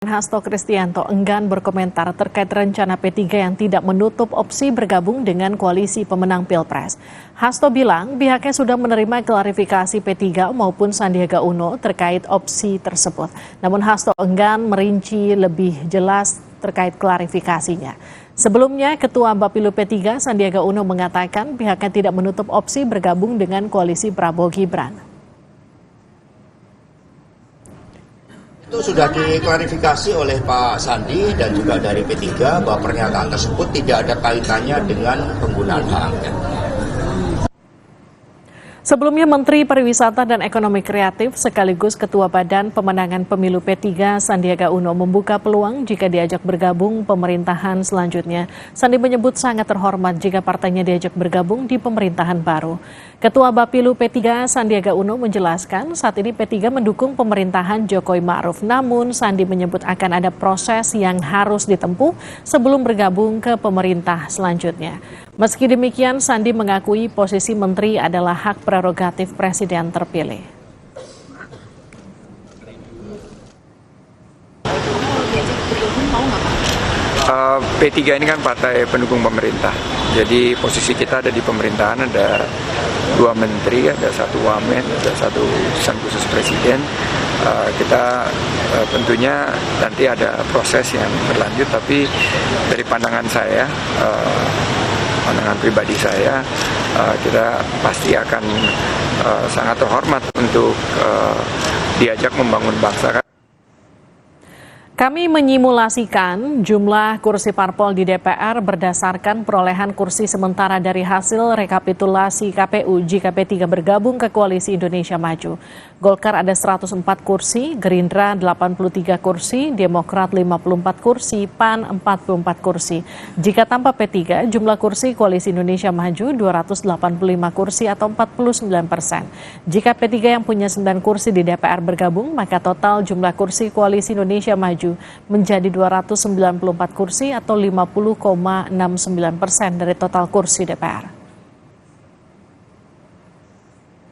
Hasto Kristianto enggan berkomentar terkait rencana P3 yang tidak menutup opsi bergabung dengan koalisi pemenang Pilpres. Hasto bilang pihaknya sudah menerima klarifikasi P3 maupun Sandiaga Uno terkait opsi tersebut. Namun Hasto enggan merinci lebih jelas terkait klarifikasinya. Sebelumnya, Ketua Bapilu P3 Sandiaga Uno mengatakan pihaknya tidak menutup opsi bergabung dengan koalisi Prabowo Gibran. Itu sudah diklarifikasi oleh Pak Sandi dan juga dari P3 bahwa pernyataan tersebut tidak ada kaitannya dengan penggunaan hak angket. Sebelumnya Menteri Pariwisata dan Ekonomi Kreatif sekaligus Ketua Badan Pemenangan Pemilu P3 Sandiaga Uno membuka peluang jika diajak bergabung pemerintahan selanjutnya. Sandi menyebut sangat terhormat jika partainya diajak bergabung di pemerintahan baru. Ketua Bapilu P3 Sandiaga Uno menjelaskan saat ini P3 mendukung pemerintahan Jokowi Ma'ruf. Namun Sandi menyebut akan ada proses yang harus ditempuh sebelum bergabung ke pemerintah selanjutnya. Meski demikian, Sandi mengakui posisi menteri adalah hak prerogatif presiden terpilih. P3 ini kan partai pendukung pemerintah, jadi posisi kita ada di pemerintahan, ada 2 menteri, ada 1 wamen, ada 1 utusan khusus presiden. Kita tentunya nanti ada proses yang berlanjut, tapi dari pandangan saya, pandangan pribadi saya, kita pasti akan sangat terhormat untuk diajak membangun bangsa. Kami menyimulasikan jumlah kursi parpol di DPR berdasarkan perolehan kursi sementara dari hasil rekapitulasi KPU jika P3 bergabung ke Koalisi Indonesia Maju. Golkar ada 104 kursi, Gerindra 83 kursi, Demokrat 54 kursi, PAN 44 kursi. Jika tanpa P3, jumlah kursi Koalisi Indonesia Maju 285 kursi atau 49%. Jika P3 yang punya 9 kursi di DPR bergabung, maka total jumlah kursi Koalisi Indonesia Maju menjadi 294 kursi atau 50,69% dari total kursi DPR.